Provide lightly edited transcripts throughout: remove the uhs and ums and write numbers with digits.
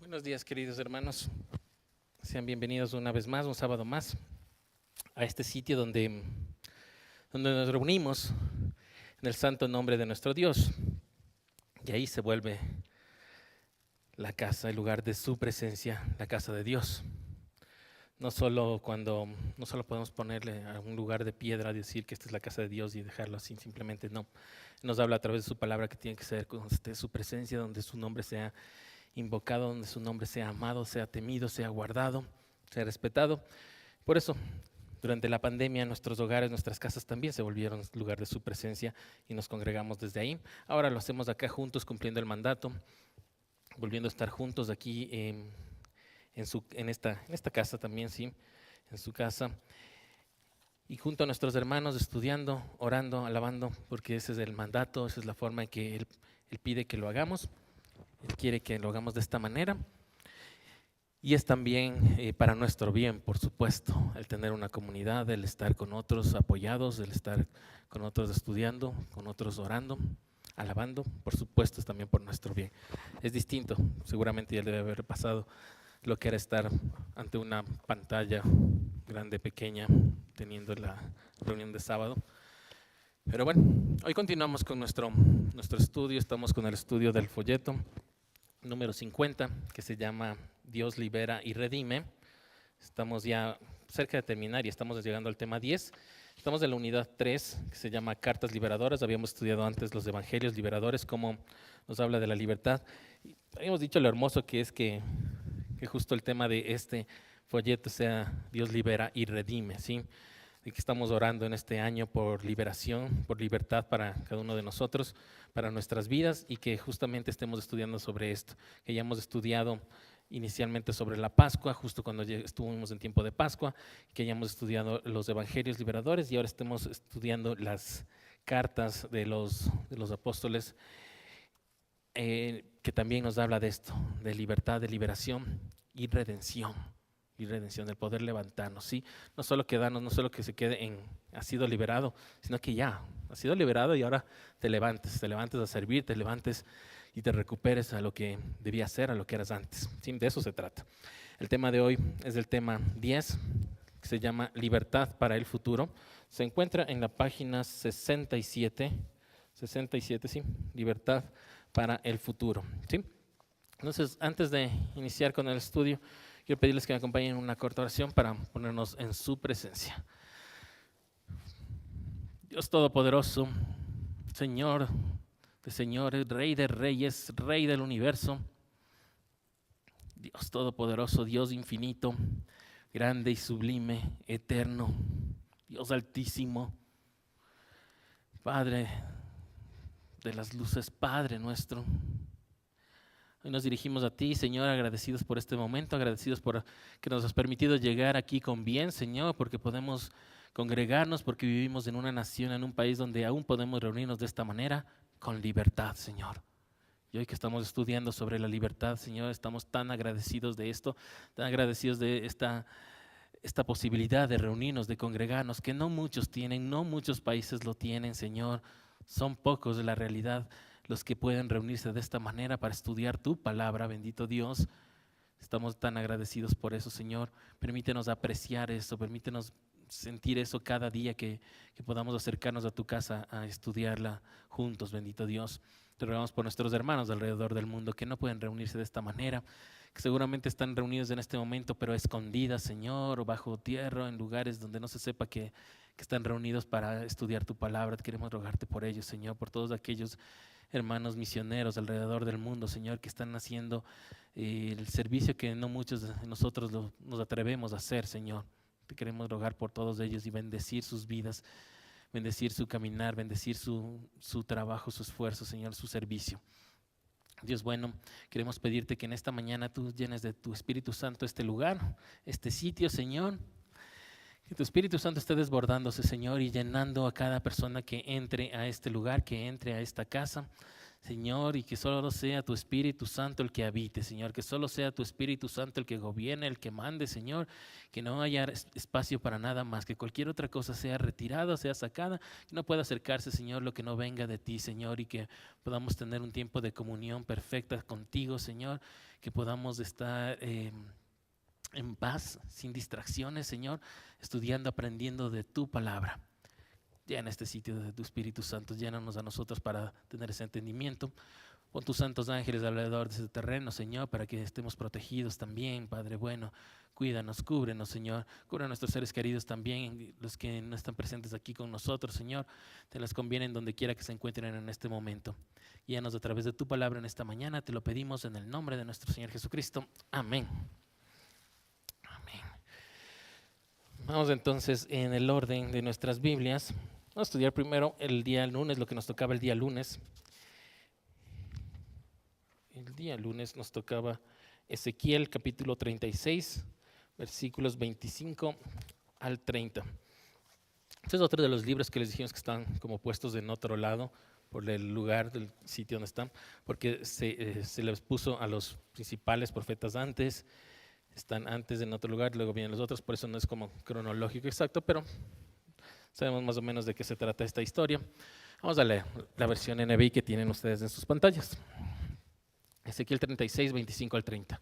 Buenos días, queridos hermanos. Sean bienvenidos una vez más, un sábado más, a este sitio donde nos reunimos en el santo nombre de nuestro Dios. Y ahí se vuelve la casa, el lugar de su presencia, la casa de Dios. No solo podemos ponerle a un lugar de piedra y decir que esta es la casa de Dios y dejarlo así, simplemente no. Nos habla a través de su palabra que tiene que ser con su presencia, donde su nombre sea invocado, donde su nombre sea amado, sea temido, sea guardado, sea respetado. Por eso, durante la pandemia, nuestros hogares, nuestras casas también se volvieron lugar de su presencia y nos congregamos desde ahí. Ahora lo hacemos acá juntos, cumpliendo el mandato, volviendo a estar juntos aquí en esta casa también, sí, en su casa. Y junto a nuestros hermanos, estudiando, orando, alabando, porque ese es el mandato, esa es la forma en que Él pide que lo hagamos. Él quiere que lo hagamos de esta manera. Y es también para nuestro bien, por supuesto, el tener una comunidad, el estar con otros apoyados, el estar con otros estudiando, con otros orando, alabando, por supuesto, es también por nuestro bien. Es distinto, seguramente ya debe haber pasado lo que era estar ante una pantalla grande, pequeña, teniendo la reunión de sábado. Pero bueno, hoy continuamos con nuestro estudio, estamos con el estudio del folleto número 50, que se llama Dios libera y redime. Estamos ya cerca de terminar y estamos llegando al tema 10. Estamos en la unidad 3, que se llama Cartas Liberadoras. Habíamos estudiado antes los evangelios liberadores, cómo nos habla de la libertad. Habíamos dicho lo hermoso que es que justo el tema de este folleto sea Dios libera y redime, ¿sí? Y que estamos orando en este año por liberación, por libertad para cada uno de nosotros, para nuestras vidas, y que justamente estemos estudiando sobre esto, que ya hemos estudiado inicialmente sobre la Pascua, justo cuando ya estuvimos en tiempo de Pascua, que ya hemos estudiado los evangelios liberadores y ahora estemos estudiando las cartas de los apóstoles, que también nos habla de esto, de libertad, de liberación y redención del poder levantarnos, ¿sí? No solo quedarnos, no solo que se quede en has sido liberado, sino que ya has sido liberado y ahora te levantes a servir, te levantes y te recuperes a lo que debías ser, a lo que eras antes, ¿sí? De eso se trata. El tema de hoy es el tema 10, que se llama Libertad para el futuro. Se encuentra en la página 67, sí, Libertad para el futuro, ¿sí? Entonces, antes de iniciar con el estudio, quiero pedirles que me acompañen en una corta oración para ponernos en su presencia. Dios Todopoderoso, Señor de señores, Rey de reyes, Rey del universo, Dios Todopoderoso, Dios infinito, grande y sublime, eterno, Dios altísimo, Padre de las luces, Padre nuestro. Hoy nos dirigimos a ti, Señor, agradecidos por este momento, agradecidos por que nos has permitido llegar aquí con bien, Señor, porque podemos congregarnos, porque vivimos en una nación, en un país donde aún podemos reunirnos de esta manera, con libertad, Señor. Y hoy que estamos estudiando sobre la libertad, Señor, estamos tan agradecidos de esto, tan agradecidos de esta posibilidad de reunirnos, de congregarnos, que no muchos tienen, no muchos países lo tienen, Señor. Son pocos de la realidad los que pueden reunirse de esta manera para estudiar tu palabra, bendito Dios. Estamos tan agradecidos por eso, Señor. Permítenos apreciar eso, permítenos sentir eso cada día que podamos acercarnos a tu casa a estudiarla juntos, bendito Dios. Te rogamos por nuestros hermanos alrededor del mundo que no pueden reunirse de esta manera, que seguramente están reunidos en este momento, pero escondidas, Señor, o bajo tierra, en lugares donde no se sepa que están reunidos para estudiar tu palabra. Queremos rogarte por ellos, Señor, por todos aquellos hermanos misioneros alrededor del mundo, Señor, que están haciendo el servicio que no muchos de nosotros nos atrevemos a hacer, Señor. Te queremos rogar por todos ellos y bendecir sus vidas, bendecir su caminar, bendecir su trabajo, su esfuerzo, Señor, su servicio. Dios bueno, queremos pedirte que en esta mañana tú llenes de tu Espíritu Santo este lugar, este sitio, Señor. Que tu Espíritu Santo esté desbordándose, Señor, y llenando a cada persona que entre a este lugar, que entre a esta casa. Señor, y que solo sea tu Espíritu Santo el que habite, Señor, que solo sea tu Espíritu Santo el que gobierne, el que mande, Señor, que no haya espacio para nada más, que cualquier otra cosa sea retirada, sea sacada, que no pueda acercarse, Señor, lo que no venga de ti, Señor, y que podamos tener un tiempo de comunión perfecta contigo, Señor, que podamos estar en paz, sin distracciones, Señor, estudiando, aprendiendo de tu palabra. Llena este sitio de tu Espíritu Santo, llénanos a nosotros para tener ese entendimiento. Pon tus santos ángeles alrededor de este terreno, Señor, para que estemos protegidos también, Padre bueno. Cuídanos, cúbrenos, Señor. Cubre a nuestros seres queridos también, los que no están presentes aquí con nosotros, Señor. Te las conviene en donde quiera que se encuentren en este momento. Llénanos a través de tu palabra en esta mañana. Te lo pedimos en el nombre de nuestro Señor Jesucristo. Amén. Amén. Vamos entonces en el orden de nuestras Biblias. Vamos a estudiar primero el día lunes, lo que nos tocaba el día lunes. El día lunes nos tocaba Ezequiel capítulo 36, versículos 25 al 30. Este es otro de los libros que les dijimos que están como puestos en otro lado, por el lugar del sitio donde están, porque se les puso a los principales profetas antes. Están antes en otro lugar, luego vienen los otros, por eso no es como cronológico exacto, pero sabemos más o menos de qué se trata esta historia. Vamos a leer la versión NBI que tienen ustedes en sus pantallas. Ezequiel 36, 25 al 30.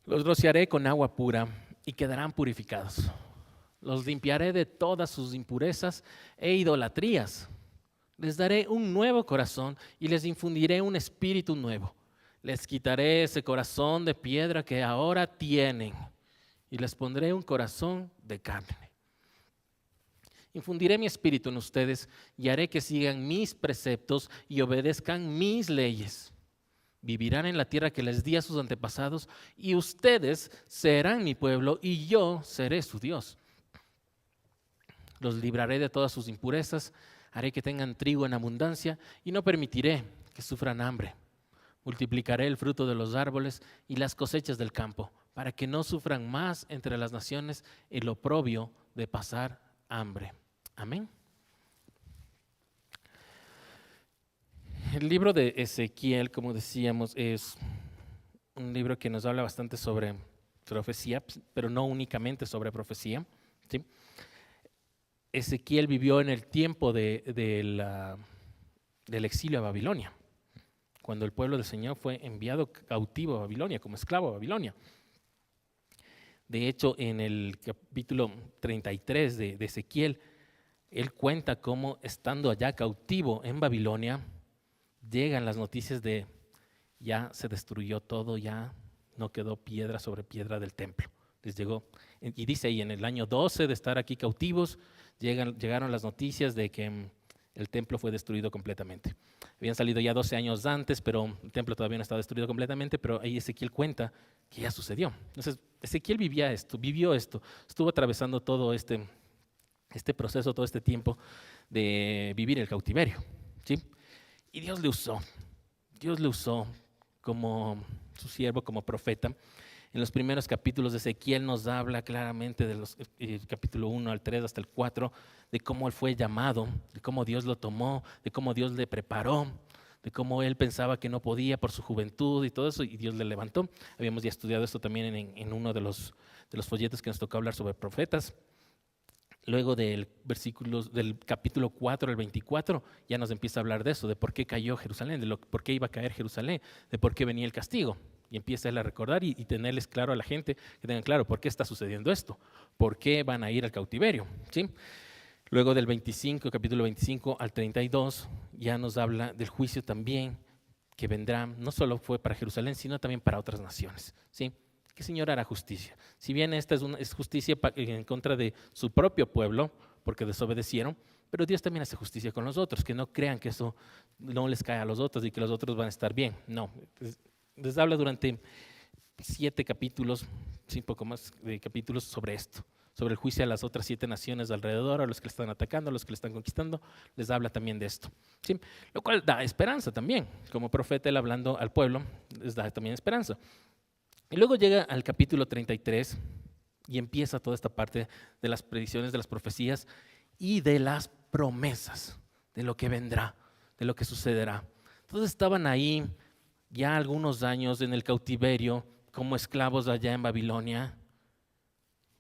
Los rociaré con agua pura y quedarán purificados. Los limpiaré de todas sus impurezas e idolatrías. Les daré un nuevo corazón y les infundiré un espíritu nuevo. Les quitaré ese corazón de piedra que ahora tienen y les pondré un corazón de carne. Infundiré mi espíritu en ustedes y haré que sigan mis preceptos y obedezcan mis leyes. Vivirán en la tierra que les di a sus antepasados y ustedes serán mi pueblo y yo seré su Dios. Los libraré de todas sus impurezas, haré que tengan trigo en abundancia y no permitiré que sufran hambre. Multiplicaré el fruto de los árboles y las cosechas del campo, para que no sufran más entre las naciones el oprobio de pasar hambre. Amén. El libro de Ezequiel, como decíamos, es un libro que nos habla bastante sobre profecía, pero no únicamente sobre profecía, ¿sí? Ezequiel vivió en el tiempo del exilio a Babilonia, cuando el pueblo del Señor fue enviado cautivo a Babilonia, como esclavo a Babilonia. De hecho, en el capítulo 33 de Ezequiel, él cuenta cómo estando allá cautivo en Babilonia, llegan las noticias de ya se destruyó todo, ya no quedó piedra sobre piedra del templo. Les llegó, y dice ahí, en el año 12 de estar aquí cautivos, llegaron las noticias de que el templo fue destruido completamente. Habían salido ya 12 años antes, pero el templo todavía no estaba destruido completamente, pero ahí Ezequiel cuenta que ya sucedió. Entonces, Ezequiel vivió esto, estuvo atravesando todo este proceso, todo este tiempo de vivir el cautiverio, ¿sí? Y Dios le usó como su siervo, como profeta. En los primeros capítulos de Ezequiel nos habla claramente de los capítulo 1 al 3 hasta el 4, de cómo él fue llamado, de cómo Dios lo tomó, de cómo Dios le preparó, de cómo él pensaba que no podía por su juventud y todo eso, y Dios le levantó. Habíamos ya estudiado esto también en uno de los folletos que nos tocó hablar sobre profetas. Luego del capítulo 4 al 24, ya nos empieza a hablar de eso, de por qué cayó Jerusalén, por qué iba a caer Jerusalén, de por qué venía el castigo. Y empieza él a recordar y tenerles claro a la gente, que tengan claro por qué está sucediendo esto, por qué van a ir al cautiverio, ¿sí? Luego del capítulo 25 al 32, ya nos habla del juicio también que vendrá, no solo fue para Jerusalén, sino también para otras naciones, ¿sí? Que el Señor hará justicia. Si bien esta es justicia en contra de su propio pueblo, porque desobedecieron, pero Dios también hace justicia con los otros, que no crean que eso no les cae a los otros y que los otros van a estar bien. No, les habla durante 7 capítulos, un poco más de capítulos sobre esto, sobre el juicio a las otras 7 naciones alrededor, a los que le están atacando, a los que le están conquistando, les habla también de esto, ¿sí? Lo cual da esperanza también, como profeta él hablando al pueblo, les da también esperanza. Y luego llega al capítulo 33 y empieza toda esta parte de las predicciones, de las profecías y de las promesas, de lo que vendrá, de lo que sucederá, Entonces estaban ahí ya algunos años en el cautiverio como esclavos allá en Babilonia.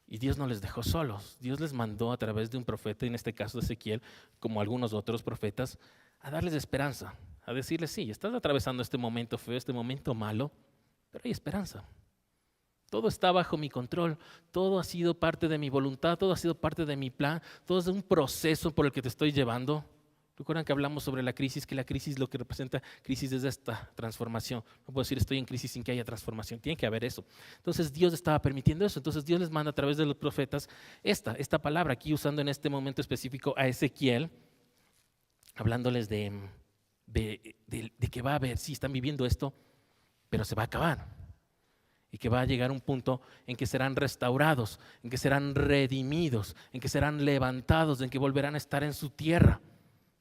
Y Dios no les dejó solos. Dios les mandó a través de un profeta, en este caso Ezequiel, como algunos otros profetas, a darles esperanza, a decirles, sí, estás atravesando este momento feo, este momento malo, pero hay esperanza. Todo está bajo mi control, todo ha sido parte de mi voluntad, todo ha sido parte de mi plan, todo es un proceso por el que te estoy llevando. Recuerdan que hablamos sobre la crisis, que la crisis lo que representa crisis es esta transformación. No puedo decir estoy en crisis sin que haya transformación, tiene que haber eso. Entonces Dios estaba permitiendo eso, entonces Dios les manda a través de los profetas esta palabra aquí usando en este momento específico a Ezequiel, hablándoles de que va a haber, sí, están viviendo esto, pero se va a acabar. Y que va a llegar un punto en que serán restaurados, en que serán redimidos, en que serán levantados, en que volverán a estar en su tierra.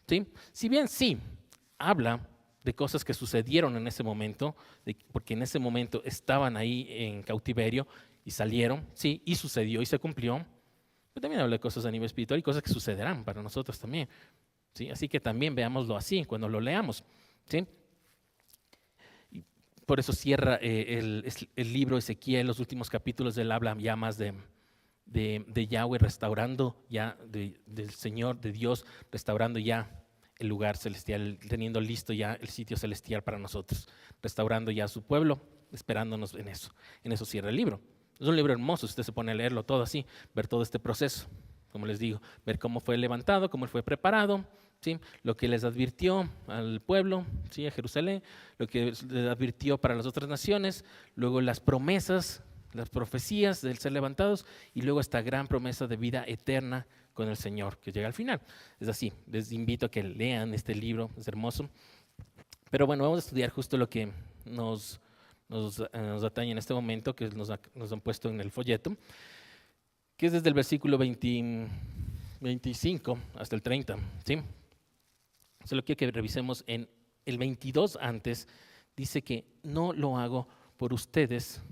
¿Sí? Si bien sí, habla de cosas que sucedieron en ese momento, porque en ese momento estaban ahí en cautiverio y salieron, sí, y sucedió y se cumplió, pero también habla de cosas a nivel espiritual y cosas que sucederán para nosotros también. ¿Sí? Así que también veámoslo así cuando lo leamos. ¿Sí? Por eso cierra el libro Ezequiel, los últimos capítulos él habla ya más de Yahweh restaurando ya, del Señor, de Dios, restaurando ya el lugar celestial, teniendo listo ya el sitio celestial para nosotros, restaurando ya a su pueblo, esperándonos en eso. En eso cierra el libro. Es un libro hermoso, si usted se pone a leerlo todo así, ver todo este proceso, como les digo, ver cómo fue levantado, cómo fue preparado, ¿sí? Lo que les advirtió al pueblo, ¿sí? A Jerusalén, lo que les advirtió para las otras naciones, luego las promesas, las profecías del ser levantados y luego esta gran promesa de vida eterna con el Señor que llega al final. Es así, les invito a que lean este libro, es hermoso. Pero bueno, vamos a estudiar justo lo que nos atañe en este momento, que nos han puesto en el folleto, que es desde el versículo 25 hasta el 30, ¿sí? Solo quiero que revisemos en el 22 antes, dice que no lo hago por ustedes,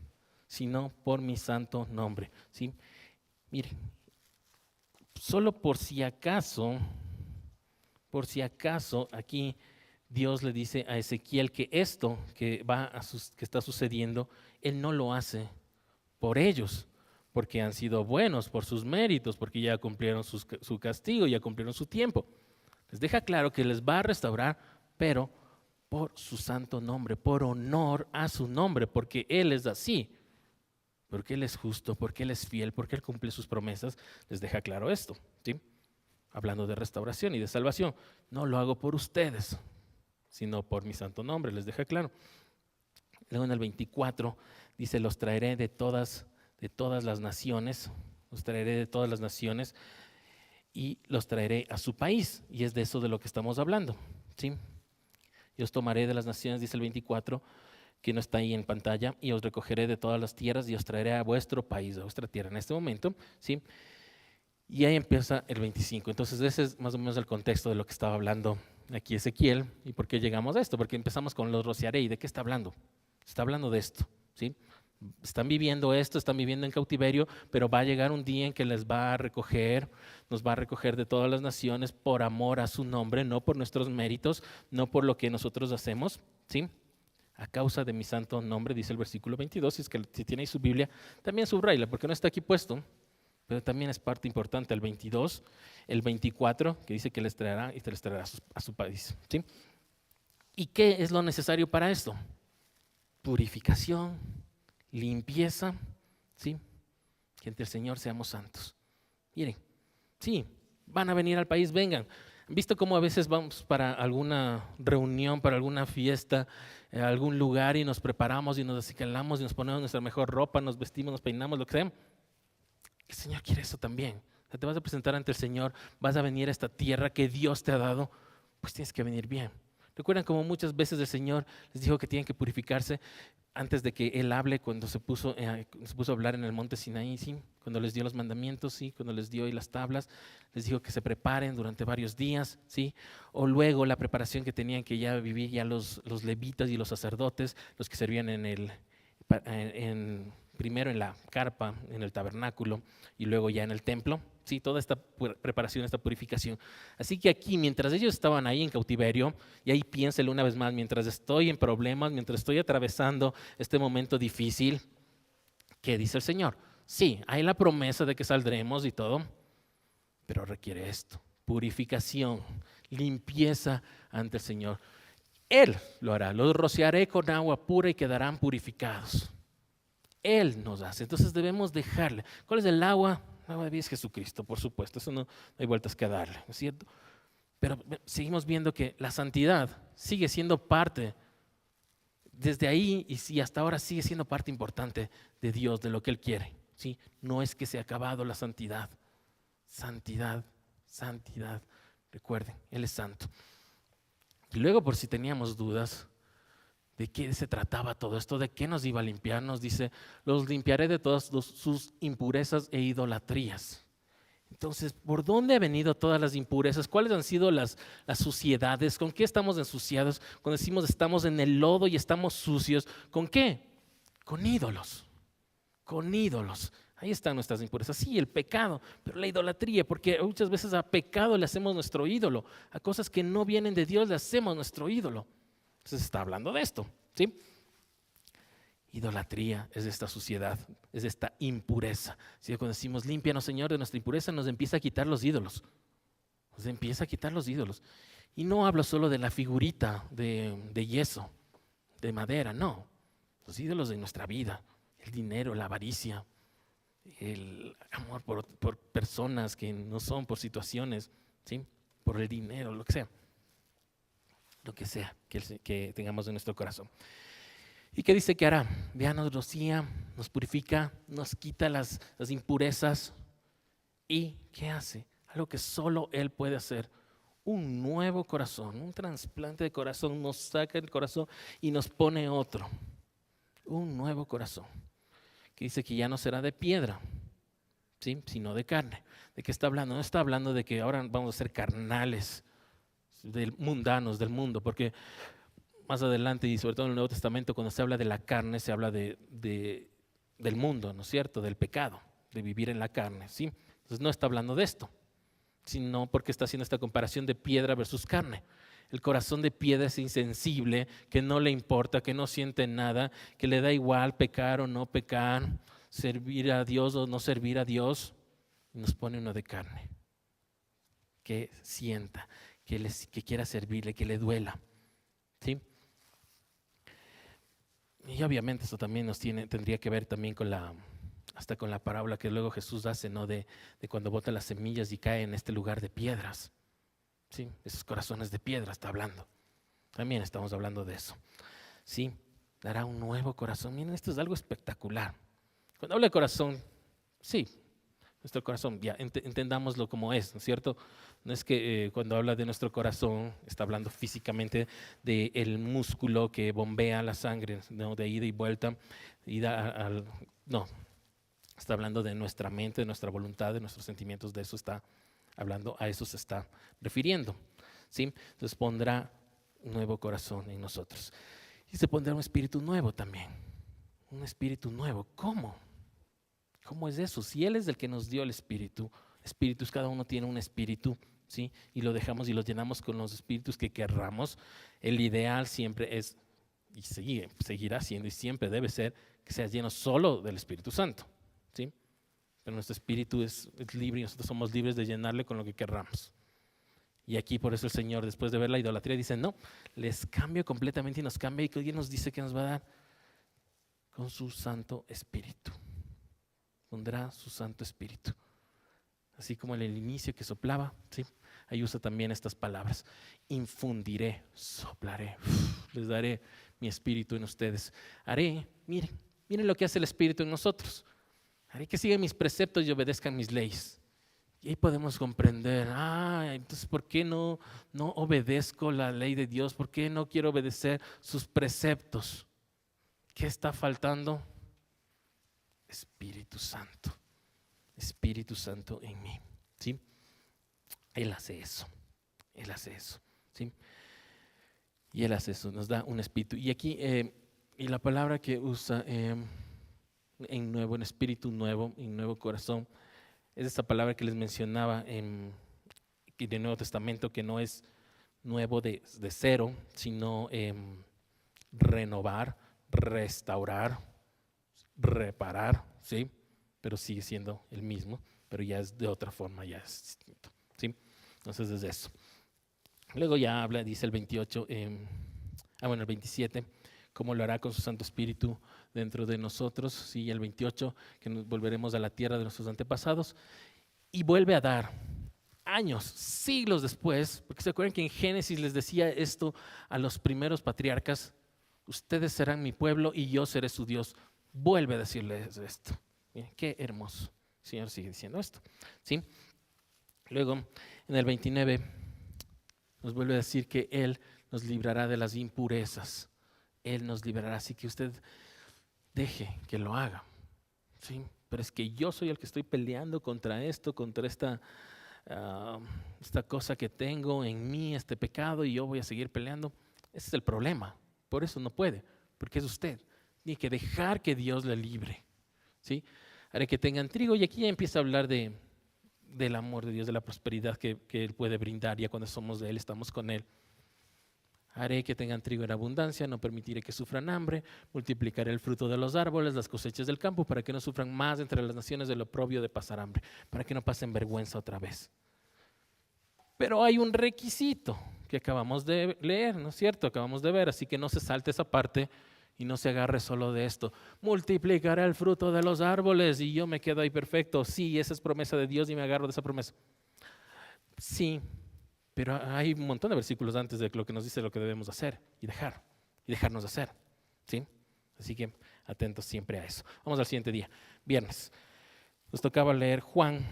sino por mi santo nombre. ¿Sí? Mire, solo por si acaso aquí Dios le dice a Ezequiel que esto que está sucediendo, Él no lo hace por ellos, porque han sido buenos, por sus méritos, porque ya cumplieron su castigo, ya cumplieron su tiempo. Les deja claro que les va a restaurar, pero por su santo nombre, por honor a su nombre, porque Él es así, porque Él es justo, porque Él es fiel, porque Él cumple sus promesas. Les deja claro esto, ¿sí? Hablando de restauración y de salvación. No lo hago por ustedes, sino por mi santo nombre, les deja claro. Luego en el 24 dice, los traeré de todas las naciones, los traeré de todas las naciones y los traeré a su país. Y es de eso de lo que estamos hablando, ¿sí? Y os tomaré de las naciones, dice el 24, que no está ahí en pantalla, y os recogeré de todas las tierras y os traeré a vuestro país, a vuestra tierra en este momento, ¿sí? Y ahí empieza el 25. Entonces ese es más o menos el contexto de lo que estaba hablando aquí Ezequiel. ¿Y por qué llegamos a esto? Porque empezamos con los rociaré. ¿Y de qué está hablando? Está hablando de esto, ¿sí? Están viviendo esto, están viviendo en cautiverio, pero va a llegar un día en que les va a recoger, nos va a recoger de todas las naciones por amor a su nombre, no por nuestros méritos, no por lo que nosotros hacemos, ¿sí? A causa de mi santo nombre, dice el versículo 22, si tiene ahí su Biblia, también subrayla, porque no está aquí puesto, pero también es parte importante el 22, el 24, que dice que les traerá y te les traerá a su país, ¿sí? ¿Y qué es lo necesario para esto? Purificación, limpieza, ¿sí? Que ante el Señor seamos santos. Miren, sí, van a venir al país, vengan. ¿Han visto cómo a veces vamos para alguna reunión, para alguna fiesta, a algún lugar y nos preparamos y nos acicalamos y nos ponemos nuestra mejor ropa, nos vestimos, nos peinamos, lo que sea? El Señor quiere eso también. O sea, te vas a presentar ante el Señor, vas a venir a esta tierra que Dios te ha dado, pues tienes que venir bien. ¿Recuerdan cómo muchas veces el Señor les dijo que tienen que purificarse antes de que Él hable cuando se puso a hablar en el monte Sinaí, ¿sí? Cuando les dio los mandamientos, ¿sí? Cuando les dio las tablas, les dijo que se preparen durante varios días, ¿sí? O luego la preparación que tenían que ya vivir ya los levitas y los sacerdotes, los que servían primero en la carpa, en el tabernáculo y luego ya en el templo. Sí, toda esta preparación, esta purificación. Así que aquí, mientras ellos estaban ahí en cautiverio, y ahí piénselo una vez más, mientras estoy en problemas, mientras estoy atravesando este momento difícil, ¿qué dice el Señor? Sí, hay la promesa de que saldremos y todo, pero requiere esto: purificación, limpieza ante el Señor. Él lo hará, los rociaré con agua pura y quedarán purificados. Él nos hace, entonces debemos dejarle. ¿Cuál es el agua? El agua de vida es Jesucristo, por supuesto, eso no hay vueltas que darle, ¿no es cierto? Pero seguimos viendo que la santidad sigue siendo parte, desde ahí y hasta ahora sigue siendo parte importante de Dios, de lo que Él quiere, ¿sí? No es que se ha acabado la santidad. Santidad, santidad. Recuerden, Él es santo. Y luego, por si teníamos dudas de qué se trataba todo esto, de qué nos iba a limpiar, nos dice: los limpiaré de todas sus impurezas e idolatrías. Entonces, ¿por dónde han venido todas las impurezas? ¿Cuáles han sido las suciedades? ¿Con qué estamos ensuciados? Cuando decimos estamos en el lodo y estamos sucios, ¿con qué? Con ídolos. Con ídolos. Ahí están nuestras impurezas. Sí, el pecado, pero la idolatría, porque muchas veces a pecado le hacemos nuestro ídolo. A cosas que no vienen de Dios le hacemos nuestro ídolo. Entonces está hablando de esto, ¿sí? Idolatría es esta suciedad, es esta impureza. ¿Sí? Cuando decimos límpianos, Señor, de nuestra impureza, nos empieza a quitar los ídolos. Nos empieza a quitar los ídolos. Y no hablo solo de la figurita de yeso, de madera, no. Los ídolos de nuestra vida, el dinero, la avaricia, el amor por personas que no son, por situaciones, ¿sí? Por el dinero, lo que sea. Lo que sea que tengamos en nuestro corazón. ¿Y qué dice que hará? Vea, nos rocía, nos purifica, nos quita las impurezas. ¿Y qué hace? Algo que solo Él puede hacer: un nuevo corazón, un trasplante de corazón. Nos saca el corazón y nos pone otro. Un nuevo corazón. Que dice que ya no será de piedra, ¿sí? Sino de carne. ¿De qué está hablando? No está hablando de que ahora vamos a ser carnales, mundanos del mundo, porque más adelante, y sobre todo en el Nuevo Testamento, cuando se habla de la carne, se habla del mundo, ¿no es cierto? Del pecado, de vivir en la carne, ¿sí? Entonces no está hablando de esto, sino porque está haciendo esta comparación de piedra versus carne. El corazón de piedra es insensible, que no le importa, que no siente nada, que le da igual pecar o no pecar, servir a Dios o no servir a Dios. Y nos pone uno de carne, que sienta, que quiera servirle, que le duela, ¿sí? Y obviamente esto también tendría que ver también hasta con la parábola que luego Jesús hace, ¿no? De cuando bota las semillas y cae en este lugar de piedras, ¿sí? Esos corazones de piedra está hablando. También estamos hablando de eso, ¿sí? Dará un nuevo corazón. Miren, esto es algo espectacular. Cuando habla de corazón, sí, nuestro corazón, ya entendámoslo como es, ¿no es cierto? No es que cuando habla de nuestro corazón está hablando físicamente del músculo que bombea la sangre, ¿no? De ida y vuelta, no, está hablando de nuestra mente, de nuestra voluntad, de nuestros sentimientos. De eso está hablando, a eso se está refiriendo, ¿sí? Entonces pondrá un nuevo corazón en nosotros y se pondrá un espíritu nuevo también, un espíritu nuevo. ¿Cómo? ¿Cómo es eso? Si Él es el que nos dio el espíritus, cada uno tiene un espíritu, ¿sí? Y lo dejamos y lo llenamos con los espíritus que querramos. El ideal siempre es, y seguirá siendo, y siempre debe ser, que sea lleno solo del Espíritu Santo, ¿sí? Pero nuestro espíritu es libre y nosotros somos libres de llenarle con lo que querramos. Y aquí por eso el Señor, después de ver la idolatría, dice: no, les cambio completamente, y nos cambia. Y que nos dice que nos va a dar con su Santo Espíritu. Pondrá su Santo Espíritu. Así como en el inicio que soplaba, ¿sí? Ahí usa también estas palabras: infundiré, soplaré, les daré mi espíritu en ustedes. Haré, miren lo que hace el Espíritu en nosotros. Haré que sigan mis preceptos y obedezcan mis leyes. Y ahí podemos comprender, entonces ¿por qué no obedezco la ley de Dios? ¿Por qué no quiero obedecer sus preceptos? ¿Qué está faltando? Espíritu Santo. Espíritu Santo en mí, ¿sí? Él hace eso, ¿sí? Y Él hace eso, nos da un espíritu. Y aquí, y la palabra que usa, en espíritu nuevo, en nuevo corazón. Es esta palabra que les mencionaba en el Nuevo Testamento, que no es nuevo de cero, sino renovar, restaurar, reparar, ¿sí? Pero sigue siendo el mismo, pero ya es de otra forma, ya es distinto, ¿sí? Entonces es eso. Luego ya habla, dice el 28, el 27, cómo lo hará con su Santo Espíritu dentro de nosotros, ¿sí? El 28, que nos volveremos a la tierra de nuestros antepasados, y vuelve a dar años, siglos después, porque se acuerdan que en Génesis les decía esto a los primeros patriarcas: ustedes serán mi pueblo y yo seré su Dios. Vuelve a decirles esto. Miren, qué hermoso. El Señor sigue diciendo esto, ¿sí? Luego, en el 29, nos vuelve a decir que Él nos librará de las impurezas. Él nos librará, así que usted deje que lo haga, ¿sí? Pero es que yo soy el que estoy peleando contra esto, contra esta cosa que tengo en mí, este pecado, y yo voy a seguir peleando. Ese es el problema. Por eso no puede, porque es usted. Tiene que dejar que Dios le libre, ¿sí? Haré que tengan trigo, y aquí ya empieza a hablar del amor de Dios, de la prosperidad que Él puede brindar. Ya cuando somos de Él, estamos con Él. Haré que tengan trigo en abundancia, no permitiré que sufran hambre, multiplicaré el fruto de los árboles, las cosechas del campo, para que no sufran más entre las naciones del oprobio de pasar hambre, para que no pasen vergüenza otra vez. Pero hay un requisito que acabamos de leer, ¿no es cierto? Acabamos de ver, así que no se salte esa parte y no se agarre solo de esto. Multiplicaré el fruto de los árboles y yo me quedo ahí perfecto. Sí, esa es promesa de Dios y me agarro de esa promesa. Sí. Pero hay un montón de versículos antes de lo que nos dice lo que debemos hacer y dejarnos hacer, ¿sí? Así que atentos siempre a eso. Vamos al siguiente día, viernes. Nos tocaba leer Juan,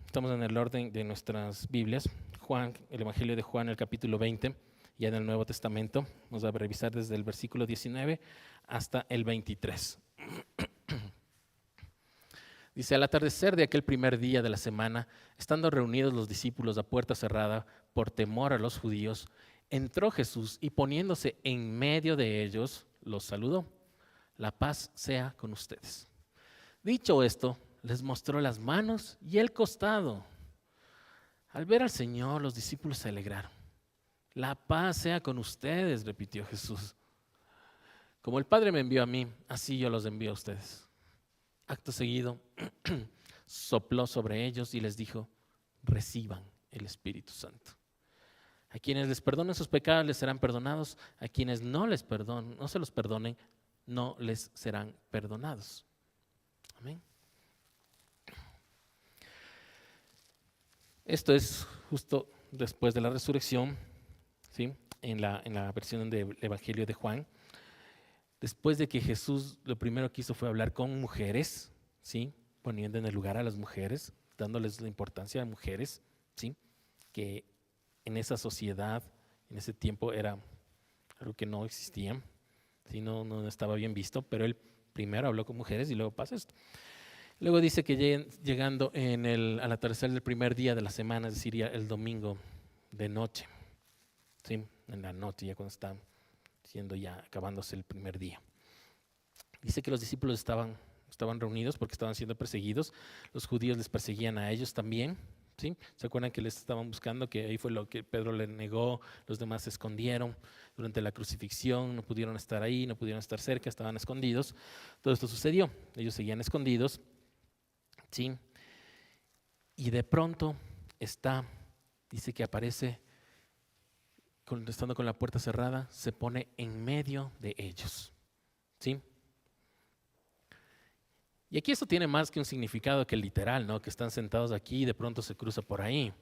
estamos en el orden de nuestras Biblias. Juan, el Evangelio de Juan, el capítulo 20, ya en el Nuevo Testamento. Vamos a revisar desde el versículo 19 hasta el 23. Dice: al atardecer de aquel primer día de la semana, estando reunidos los discípulos a puerta cerrada por temor a los judíos, entró Jesús y poniéndose en medio de ellos, los saludó. La paz sea con ustedes. Dicho esto, les mostró las manos y el costado. Al ver al Señor, los discípulos se alegraron. La paz sea con ustedes, repitió Jesús. Como el Padre me envió a mí, así yo los envío a ustedes. Acto seguido, sopló sobre ellos y les dijo: reciban el Espíritu Santo. A quienes les perdonen sus pecados les serán perdonados, a quienes no se los perdonen, no les serán perdonados. Amén. Esto es justo después de la resurrección, ¿sí? En la versión del Evangelio de Juan. Después de que Jesús lo primero que hizo fue hablar con mujeres, ¿sí? Poniendo en el lugar a las mujeres, dándoles la importancia a mujeres, ¿sí? Que en esa sociedad, en ese tiempo, era algo que no existía, ¿sí? No estaba bien visto, pero él primero habló con mujeres y luego pasa esto. Luego dice que llegando al atardecer del primer día de la semana, es decir, ya el domingo de noche, ¿sí? En la noche, ya cuando está siendo ya acabándose el primer día. Dice que los discípulos estaban reunidos porque estaban siendo perseguidos. Los judíos les perseguían a ellos también, ¿sí? ¿Se acuerdan que les estaban buscando? Que ahí fue lo que Pedro le negó, los demás se escondieron durante la crucifixión, no pudieron estar ahí, no pudieron estar cerca, estaban escondidos. Todo esto sucedió, ellos seguían escondidos, ¿sí? Y de pronto dice que aparece, estando con la puerta cerrada, se pone en medio de ellos, ¿sí? Y aquí esto tiene más que un significado que el literal, ¿no? Que están sentados aquí y de pronto se cruza por ahí.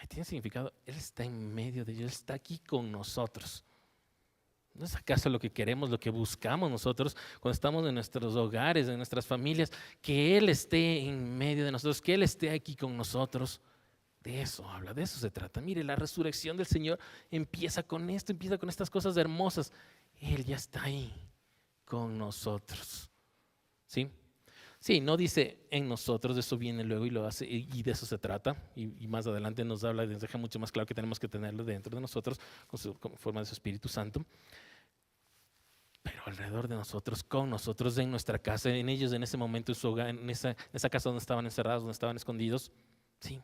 Tiene significado, Él está en medio de ellos, Él está aquí con nosotros. ¿No es acaso lo que queremos, lo que buscamos nosotros cuando estamos en nuestros hogares, en nuestras familias? Que Él esté en medio de nosotros, que Él esté aquí con nosotros. De eso habla, de eso se trata. Mire, la resurrección del Señor empieza con esto, empieza con estas cosas hermosas. Él ya está ahí con nosotros. ¿Sí? Sí, no dice en nosotros, de eso viene luego y lo hace, y de eso se trata. Y más adelante nos habla y nos deja mucho más claro que tenemos que tenerlo dentro de nosotros con forma de su Espíritu Santo. Pero alrededor de nosotros, con nosotros, en nuestra casa, en ellos en ese momento, en su hogar, en esa casa donde estaban encerrados, donde estaban escondidos. Sí.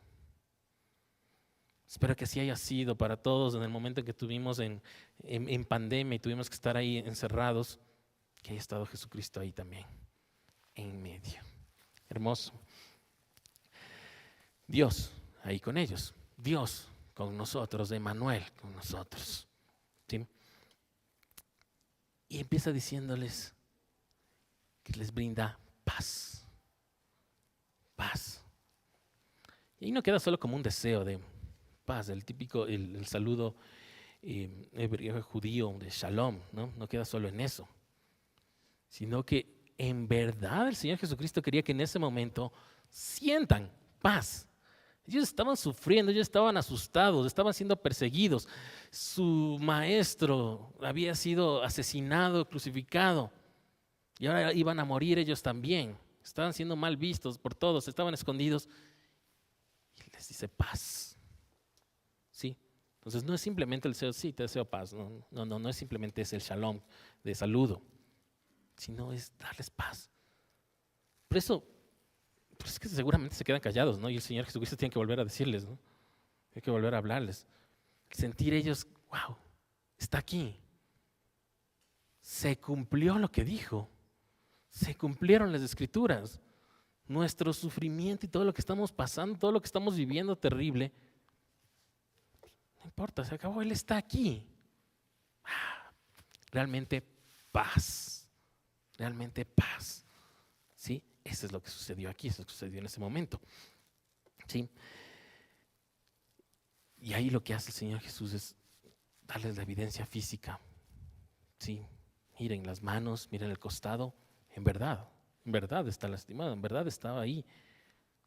Espero que así haya sido para todos en el momento en que estuvimos en pandemia y tuvimos que estar ahí encerrados, que haya estado Jesucristo ahí también, en medio. Hermoso. Dios ahí con ellos, Dios con nosotros, Emmanuel con nosotros. ¿Sí? Y empieza diciéndoles que les brinda paz. Paz. Y ahí no queda solo como un deseo de paz, el típico, el saludo hebreo judío de shalom, ¿no? No queda solo en eso, sino que en verdad el Señor Jesucristo quería que en ese momento sientan paz. Ellos estaban sufriendo, ellos estaban asustados, estaban siendo perseguidos. Su maestro había sido asesinado, crucificado, y ahora iban a morir ellos también. Estaban siendo mal vistos por todos, estaban escondidos. Y les dice paz. ¿Sí? Entonces no es simplemente el deseo, sí, te deseo paz. No es simplemente ese el shalom de saludo, sino es darles paz. Por eso, pues es que seguramente se quedan callados, ¿no? Y el Señor Jesucristo tiene que volver a decirles, ¿no? Tiene que volver a hablarles. Sentir ellos, wow, está aquí. Se cumplió lo que dijo. Se cumplieron las escrituras. Nuestro sufrimiento y todo lo que estamos pasando, todo lo que estamos viviendo terrible, no importa, se acabó, Él está aquí. Realmente paz. Realmente paz. ¿Sí? Eso es lo que sucedió aquí, eso es lo que sucedió en ese momento. ¿Sí? Y ahí lo que hace el Señor Jesús es darles la evidencia física. ¿Sí? Miren las manos, miren el costado. En verdad está lastimado, en verdad estaba ahí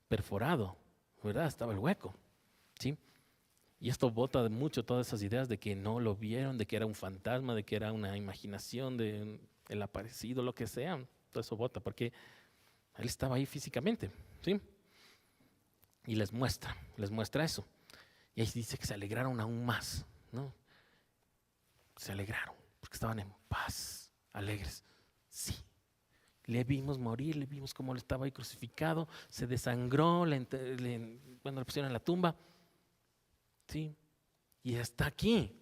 perforado, en verdad estaba el hueco. ¿Sí? Y esto bota mucho todas esas ideas de que no lo vieron, de que era un fantasma, de que era una imaginación de el aparecido, lo que sea. Todo eso bota porque Él estaba ahí físicamente, ¿sí? Y les muestra eso. Y ahí dice que se alegraron aún más, ¿no? Se alegraron porque estaban en paz, alegres. Sí, le vimos morir, le vimos cómo él estaba ahí crucificado, se desangró, le pusieron en la tumba. Sí, y está aquí.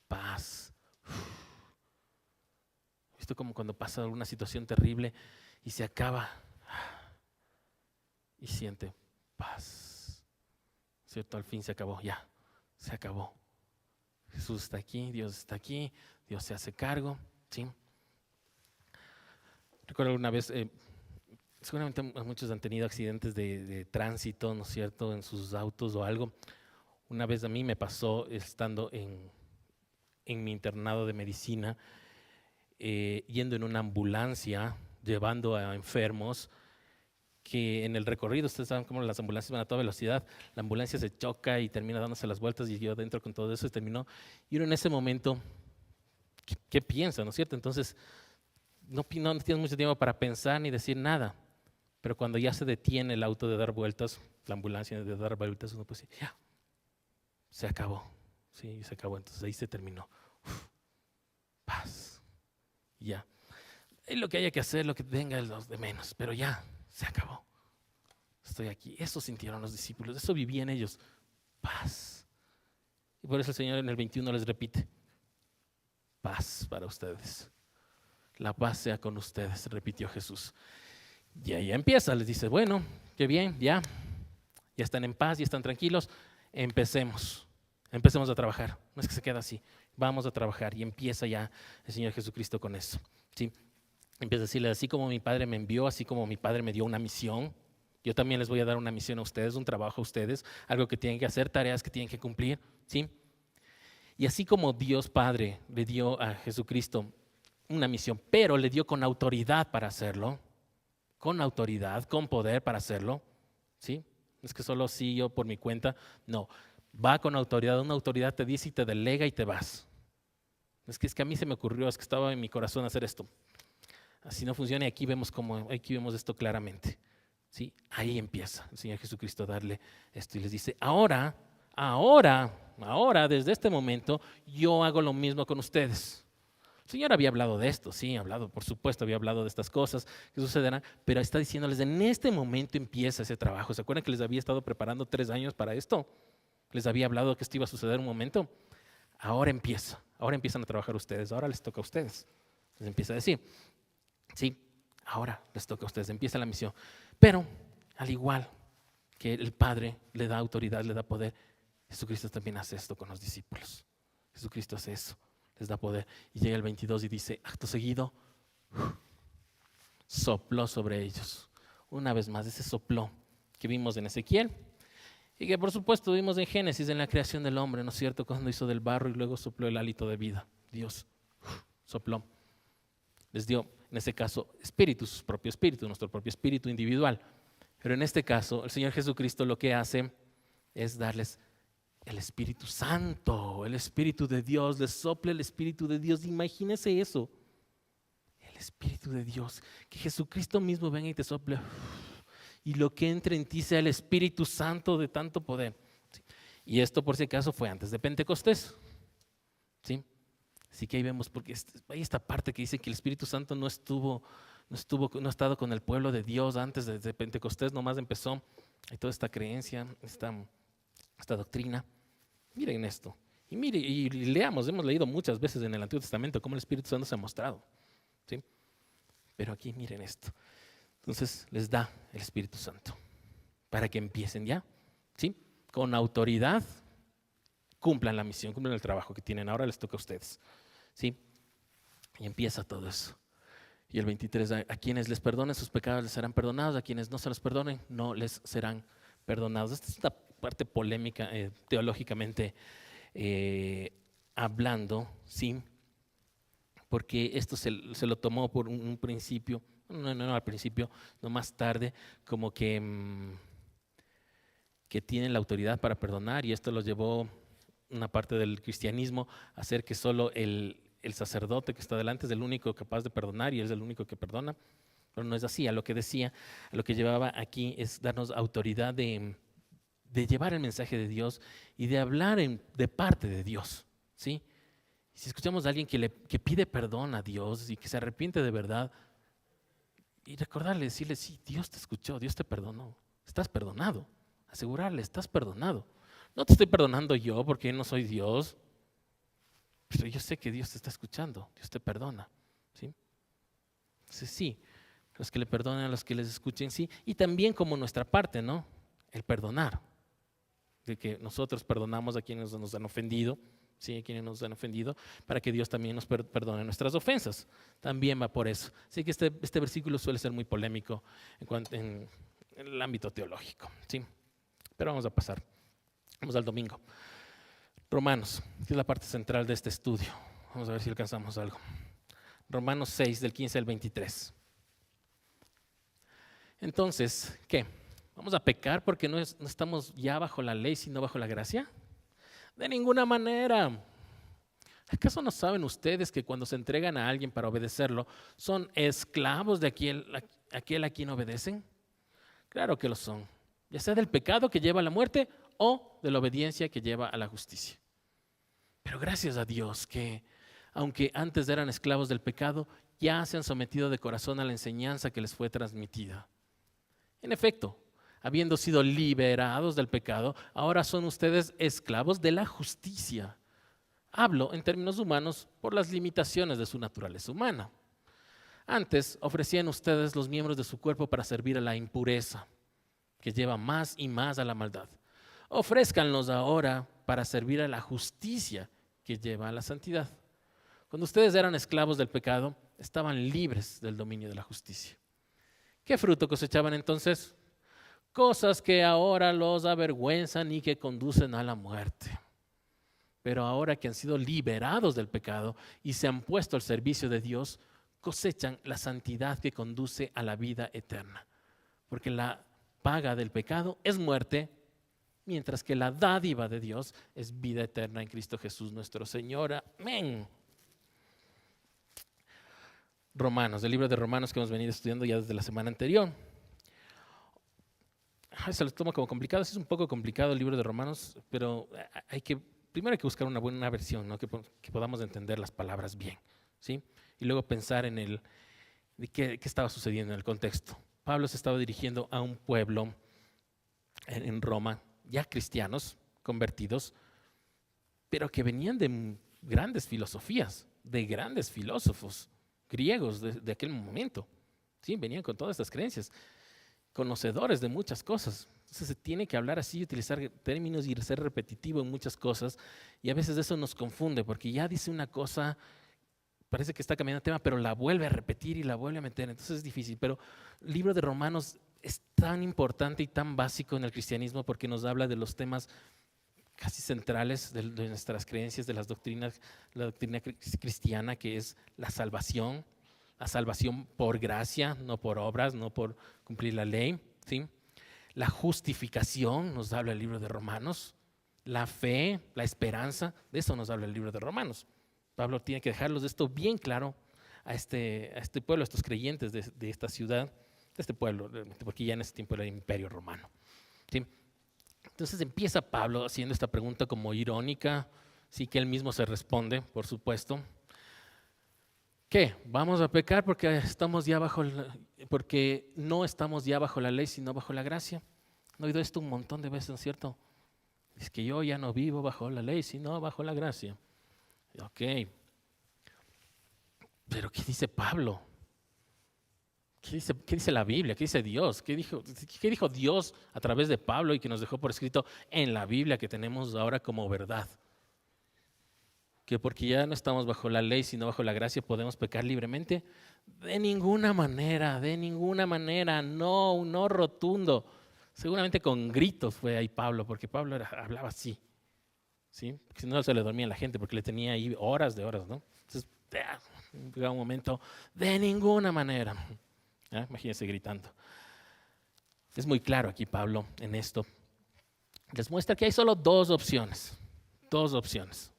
Paz. Esto como cuando pasa alguna situación terrible y se acaba y siente paz. ¿Cierto? Al fin se acabó, ya, se acabó. Jesús está aquí, Dios se hace cargo, ¿sí? Recuerdo alguna vez, seguramente muchos han tenido accidentes de tránsito, ¿no es cierto?, en sus autos o algo. Una vez a mí me pasó estando en mi internado de medicina, yendo en una ambulancia, llevando a enfermos, que en el recorrido, ustedes saben cómo las ambulancias van a toda velocidad, la ambulancia se choca y termina dándose las vueltas y yo dentro con todo eso y terminó. Y uno en ese momento, ¿qué piensa, no es cierto? Entonces, no tienes mucho tiempo para pensar ni decir nada, pero cuando ya se detiene el auto de dar vueltas, la ambulancia de dar vueltas, uno pues ya, se acabó, sí, se acabó, entonces ahí se terminó. Paz, ya. Es lo que haya que hacer, lo que venga los de menos, pero ya, se acabó. Estoy aquí. Eso sintieron los discípulos, eso vivía en ellos. Paz. Y por eso el Señor en el 21 les repite, paz para ustedes. La paz sea con ustedes, repitió Jesús. Y ahí empieza, les dice, bueno, qué bien, ya están en paz, ya están tranquilos, empecemos a trabajar. No es que se quede así, vamos a trabajar. Y empieza ya el Señor Jesucristo con eso, ¿sí? Empieza a decirles, así como mi Padre me envió, así como mi Padre me dio una misión, yo también les voy a dar una misión a ustedes, un trabajo a ustedes, algo que tienen que hacer, tareas que tienen que cumplir, ¿sí? Y así como Dios Padre le dio a Jesucristo una misión, pero le dio con autoridad para hacerlo, con autoridad, con poder para hacerlo, ¿sí? Es que solo sí yo por mi cuenta, no, va con autoridad, una autoridad te dice y te delega y te vas. Es que a mí se me ocurrió, es que estaba en mi corazón hacer esto. Así no funciona y aquí vemos esto claramente, ¿sí? Ahí empieza el Señor Jesucristo a darle esto y les dice, ahora, desde este momento, yo hago lo mismo con ustedes. El Señor había hablado de esto, sí, por supuesto, había hablado de estas cosas que sucederán, pero está diciéndoles, en este momento empieza ese trabajo. ¿Se acuerdan que les había estado preparando 3 años para esto? Les había hablado que esto iba a suceder un momento. Ahora empiezan a trabajar ustedes, ahora les toca a ustedes. Les empieza a decir, sí, ahora les toca a ustedes, empieza la misión. Pero, al igual que el Padre le da autoridad, le da poder, Jesucristo también hace esto con los discípulos. Jesucristo hace eso, les da poder. Y llega el 22 y dice, acto seguido, sopló sobre ellos. Una vez más, ese sopló que vimos en Ezequiel y que por supuesto vimos en Génesis, en la creación del hombre, ¿no es cierto? Cuando hizo del barro y luego sopló el hálito de vida. Dios sopló. Les dio, en este caso, espíritu, su propio espíritu, nuestro propio espíritu individual. Pero en este caso, el Señor Jesucristo lo que hace es darles el Espíritu Santo, el Espíritu de Dios, les sopla el Espíritu de Dios. Imagínense eso, el Espíritu de Dios, que Jesucristo mismo venga y te sople y lo que entre en ti sea el Espíritu Santo de tanto poder. ¿Sí? Y esto, por si acaso, fue antes de Pentecostés. ¿Sí? Así que ahí vemos, porque hay esta parte que dice que el Espíritu Santo no ha estado con el pueblo de Dios antes de Pentecostés, nomás empezó. Hay toda esta creencia, esta doctrina. Miren esto. Y leamos, hemos leído muchas veces en el Antiguo Testamento cómo el Espíritu Santo se ha mostrado. ¿Sí? Pero aquí miren esto. Entonces les da el Espíritu Santo para que empiecen ya, ¿sí? Con autoridad, cumplan la misión, cumplan el trabajo que tienen. Ahora les toca a ustedes, ¿sí? Y empieza todo eso. Y el 23, a quienes les perdonen sus pecados les serán perdonados, a quienes no se los perdonen no les serán perdonados. Esta es una parte polémica teológicamente hablando, ¿sí? Porque esto se lo tomó por un principio, no al principio, no más tarde, como que tienen la autoridad para perdonar, y esto los llevó una parte del cristianismo a hacer que solo el sacerdote que está delante es el único capaz de perdonar y es el único que perdona. Pero no es así. A lo que llevaba aquí es darnos autoridad de llevar el mensaje de Dios y de hablar de parte de Dios, ¿sí? Si escuchamos a alguien que pide perdón a Dios y que se arrepiente de verdad, y recordarle, decirle, sí, Dios te escuchó, Dios te perdonó, estás perdonado. Asegurarle, estás perdonado. No te estoy perdonando yo porque no soy Dios, pero yo sé que Dios te está escuchando, Dios te perdona, ¿sí? Entonces sí, los que le perdonan a los que les escuchen, sí, y también como nuestra parte, ¿no? El perdonar, de que nosotros perdonamos a quienes nos han ofendido, ¿sí? A quienes nos han ofendido, para que Dios también nos perdone nuestras ofensas. También va por eso. Así que este versículo suele ser muy polémico en el ámbito teológico, ¿sí? Pero vamos a pasar. Vamos al domingo. Romanos, que es la parte central de este estudio. Vamos a ver si alcanzamos algo. Romanos 6, del 15 al 23. Entonces, ¿qué? ¿Vamos a pecar porque no estamos ya bajo la ley, sino bajo la gracia? De ninguna manera. ¿Acaso no saben ustedes que cuando se entregan a alguien para obedecerlo, son esclavos de aquel a quien obedecen? Claro que lo son, ya sea del pecado que lleva a la muerte o de la obediencia que lleva a la justicia. Pero gracias a Dios que, aunque antes eran esclavos del pecado, ya se han sometido de corazón a la enseñanza que les fue transmitida. En efecto, habiendo sido liberados del pecado, ahora son ustedes esclavos de la justicia. Hablo en términos humanos por las limitaciones de su naturaleza humana. Antes ofrecían ustedes los miembros de su cuerpo para servir a la impureza, que lleva más y más a la maldad. Ofrézcanlos ahora para servir a la justicia, que lleva a la santidad. Cuando ustedes eran esclavos del pecado, estaban libres del dominio de la justicia. ¿Qué fruto cosechaban entonces? Cosas que ahora los avergüenzan y que conducen a la muerte. Pero ahora que han sido liberados del pecado y se han puesto al servicio de Dios, cosechan la santidad que conduce a la vida eterna. Porque la paga del pecado es muerte, mientras que la dádiva de Dios es vida eterna en Cristo Jesús nuestro Señor. Amén. Romanos, el libro de Romanos que hemos venido estudiando ya desde la semana anterior. Se lo toma como complicado, es un poco complicado el libro de Romanos, pero primero hay que buscar una buena versión, ¿no? que podamos entender las palabras bien, ¿sí? Y luego pensar de qué estaba sucediendo en el contexto. Pablo se estaba dirigiendo a un pueblo en Roma, ya cristianos, convertidos, pero que venían de grandes filosofías, de grandes filósofos griegos de aquel momento. Sí, venían con todas estas creencias, conocedores de muchas cosas. Entonces se tiene que hablar así, utilizar términos y ser repetitivo en muchas cosas, y a veces eso nos confunde, porque ya dice una cosa, parece que está cambiando de tema, pero la vuelve a repetir y la vuelve a meter, entonces es difícil. Pero el libro de Romanos es tan importante y tan básico en el cristianismo porque nos habla de los temas casi centrales de nuestras creencias, de las doctrinas, la doctrina cristiana, que es la salvación por gracia, no por obras, no por cumplir la ley, ¿sí? La justificación, nos habla el libro de Romanos, la fe, la esperanza, de eso nos habla el libro de Romanos. Pablo tiene que dejarlos de esto bien claro a este pueblo, a estos creyentes de esta ciudad, de este pueblo, porque ya en ese tiempo era el imperio romano, ¿sí? Entonces empieza Pablo haciendo esta pregunta como irónica, sí, que él mismo se responde, por supuesto. ¿Qué? ¿Vamos a pecar porque porque no estamos ya bajo la ley, sino bajo la gracia? ¿No he oído esto un montón de veces, ¿no es cierto? Es que yo ya no vivo bajo la ley, sino bajo la gracia. Ok. Pero ¿qué dice Pablo? ¿Qué dice la Biblia? ¿Qué dice Dios? ¿Qué dijo Dios a través de Pablo y que nos dejó por escrito en la Biblia que tenemos ahora como verdad? Que porque ya no estamos bajo la ley, sino bajo la gracia, podemos pecar libremente. De ninguna manera, no, no rotundo. Seguramente con gritos fue ahí Pablo, porque Pablo hablaba así, ¿sí? Porque si no se le dormía a la gente, porque le tenía ahí horas de horas, ¿no? Entonces, llegaba un momento, de ninguna manera. Imagínense gritando. Es muy claro aquí Pablo en esto. Les muestra que hay solo dos opciones.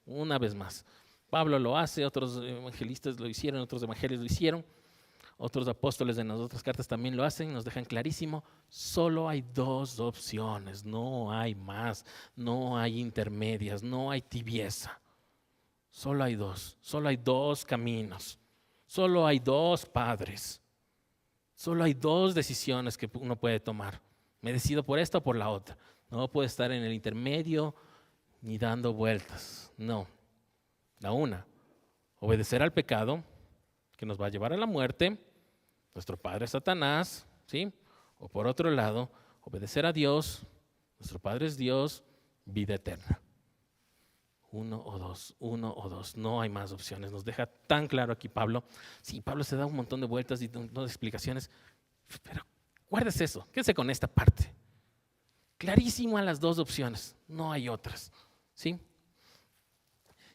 Una vez más. Pablo lo hace, otros evangelistas lo hicieron, otros evangelios lo hicieron, otros apóstoles de las otras cartas también lo hacen, nos dejan clarísimo, solo hay dos opciones, no hay más, no hay intermedias, no hay tibieza. Solo hay dos caminos, solo hay dos padres, solo hay dos decisiones que uno puede tomar. Me decido por esta o por la otra. No puedo estar en el intermedio ni dando vueltas. No. La una, obedecer al pecado que nos va a llevar a la muerte, nuestro padre Satanás, ¿sí? O por otro lado, obedecer a Dios, nuestro Padre es Dios, vida eterna. Uno o dos, no hay más opciones. Nos deja tan claro aquí Pablo. Sí, Pablo se da un montón de vueltas y un montón de explicaciones, pero guárdese eso, quédese con esta parte. Clarísimo a las dos opciones, no hay otras, ¿sí?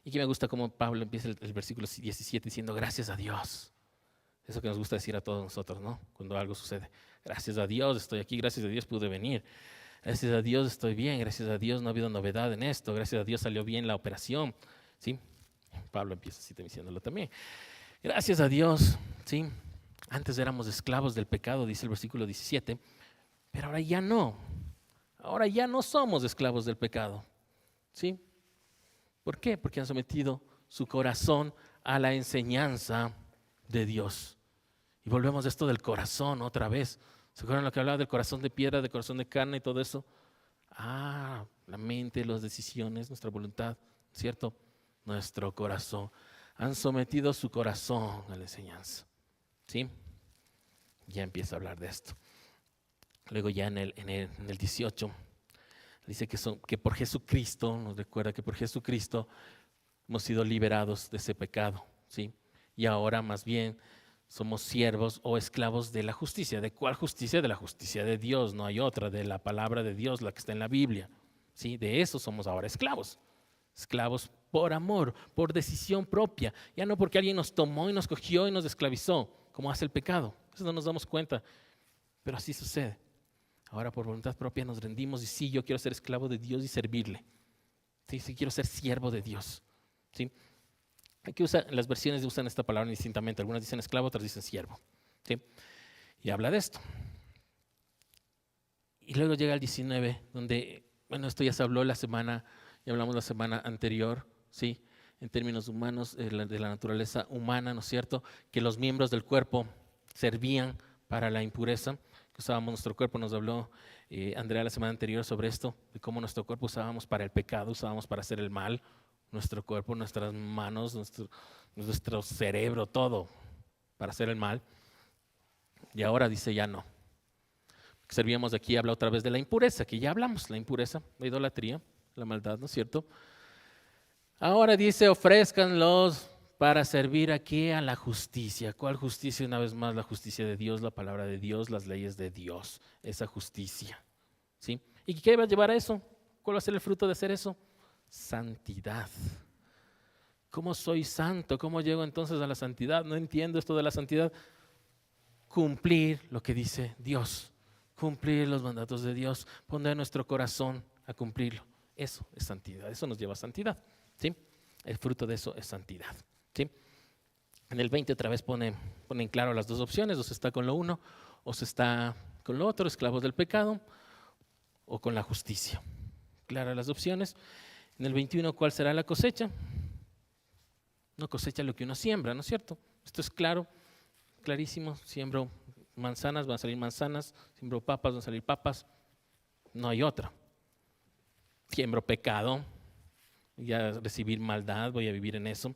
Y que me gusta cómo Pablo empieza el versículo 17 diciendo gracias a Dios. Eso que nos gusta decir a todos nosotros, ¿no? Cuando algo sucede. Gracias a Dios estoy aquí, gracias a Dios pude venir. Gracias a Dios estoy bien, gracias a Dios no ha habido novedad en esto, gracias a Dios salió bien la operación, ¿sí? Pablo empieza así diciéndolo también. Gracias a Dios, ¿sí? Antes éramos esclavos del pecado, dice el versículo 17, pero ahora ya no. Ahora ya no somos esclavos del pecado, ¿sí? ¿Por qué? Porque han sometido su corazón a la enseñanza de Dios. Y volvemos a esto del corazón otra vez. ¿Se acuerdan lo que hablaba del corazón de piedra, del corazón de carne y todo eso? La mente, las decisiones, nuestra voluntad, ¿cierto? Nuestro corazón. Han sometido su corazón a la enseñanza, ¿sí? Ya empieza a hablar de esto. Luego ya en el 18 dice que por Jesucristo, nos recuerda que por Jesucristo hemos sido liberados de ese pecado, ¿sí? Y ahora más bien somos siervos o esclavos de la justicia. ¿De cuál justicia? De la justicia de Dios, no hay otra, de la palabra de Dios, la que está en la Biblia, ¿sí? De eso somos ahora esclavos. Esclavos por amor, por decisión propia, ya no porque alguien nos tomó y nos cogió y nos esclavizó, como hace el pecado. Eso no nos damos cuenta, pero así sucede. Ahora por voluntad propia nos rendimos y sí, yo quiero ser esclavo de Dios y servirle. Sí, quiero ser siervo de Dios. ¿Sí? Aquí las versiones usan esta palabra indistintamente. Algunas dicen esclavo, otras dicen siervo. ¿Sí? Y habla de esto. Y luego llega el 19, donde, bueno, esto ya se habló ya hablamos la semana anterior, ¿sí? en términos humanos, de la naturaleza humana, ¿no es cierto? Que los miembros del cuerpo servían para la impureza, que usábamos nuestro cuerpo. Nos habló Andrea la semana anterior sobre esto, de cómo nuestro cuerpo usábamos para el pecado, usábamos para hacer el mal, nuestro cuerpo, nuestras manos, nuestro cerebro, todo para hacer el mal. Y ahora dice ya no. Servíamos de aquí, habla otra vez de la impureza, que ya hablamos, la impureza, la idolatría, la maldad, ¿no es cierto? Ahora dice, ofrézcanlos para servir aquí a la justicia. ¿Cuál justicia? Una vez más, la justicia de Dios, la palabra de Dios, las leyes de Dios, esa justicia. ¿Sí? ¿Y qué va a llevar a eso? ¿Cuál va a ser el fruto de hacer eso? Santidad. ¿Cómo soy santo? ¿Cómo llego entonces a la santidad? No entiendo esto de la santidad. Cumplir lo que dice Dios. Cumplir los mandatos de Dios, poner nuestro corazón a cumplirlo. Eso es santidad, eso nos lleva a santidad. ¿Sí? El fruto de eso es santidad. ¿Sí? En el 20 otra vez pone en claro las dos opciones, o se está con lo uno o se está con lo otro, esclavos del pecado o con la justicia. Claras las opciones. En el 21, ¿cuál será la cosecha? No cosecha lo que uno siembra, ¿no es cierto? Esto es claro, clarísimo. Siembro manzanas, van a salir manzanas. Siembro papas, van a salir papas. No hay otra. Siembro pecado, voy a recibir maldad, voy a vivir en eso.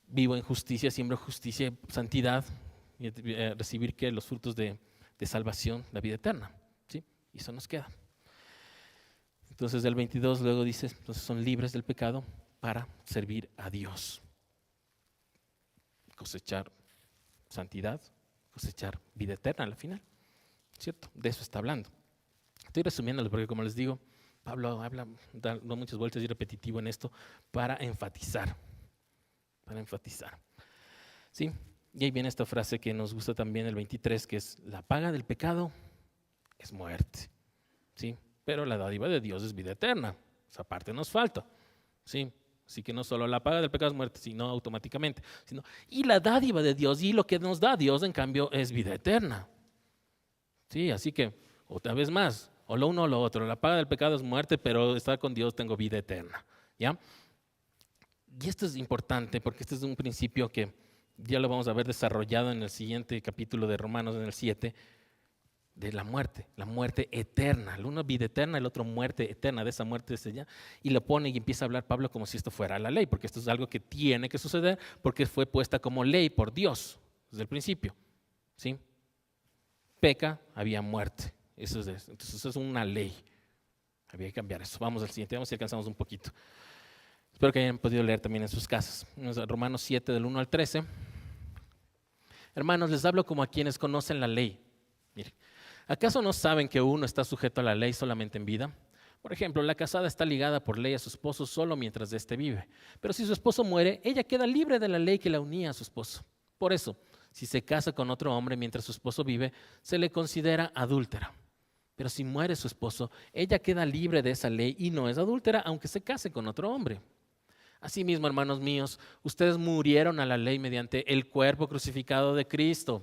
Vivo en justicia, siembro justicia, santidad, y recibir ¿qué? Los frutos de salvación, la vida eterna. ¿Sí? Y eso nos queda. Entonces del 22 luego dice, entonces son libres del pecado para servir a Dios. Cosechar santidad, cosechar vida eterna al final. ¿Cierto? De eso está hablando. Estoy resumiéndolo porque, como les digo, Pablo da muchas vueltas y repetitivo en esto para enfatizar. ¿Sí? Y ahí viene esta frase que nos gusta también, el 23, que es: la paga del pecado es muerte. ¿Sí? Pero la dádiva de Dios es vida eterna. Esa parte nos falta. ¿Sí? Así que no solo la paga del pecado es muerte, sino automáticamente. Y la dádiva de Dios y lo que nos da Dios, en cambio, es vida eterna. ¿Sí? Así que, otra vez más, o lo uno o lo otro. La paga del pecado es muerte, pero estar con Dios tengo vida eterna. ¿Ya? Y esto es importante porque este es un principio que ya lo vamos a ver desarrollado en el siguiente capítulo de Romanos, en el 7, de la muerte eterna. El uno vida eterna, el otro muerte eterna, de esa muerte desde allá. Y lo pone y empieza a hablar Pablo como si esto fuera la ley, porque esto es algo que tiene que suceder porque fue puesta como ley por Dios desde el principio. ¿Sí? Peca, había muerte. Entonces eso es una ley. Había que cambiar eso. Vamos al siguiente, vamos si alcanzamos un poquito. Espero que hayan podido leer también en sus casas. Romanos 7, del 1 al 13. Hermanos, les hablo como a quienes conocen la ley. Miren, ¿acaso no saben que uno está sujeto a la ley solamente en vida? Por ejemplo, la casada está ligada por ley a su esposo solo mientras éste vive. Pero si su esposo muere, ella queda libre de la ley que la unía a su esposo. Por eso, si se casa con otro hombre mientras su esposo vive, se le considera adúltera. Pero si muere su esposo, ella queda libre de esa ley y no es adúltera, aunque se case con otro hombre. Asimismo, hermanos míos, ustedes murieron a la ley mediante el cuerpo crucificado de Cristo,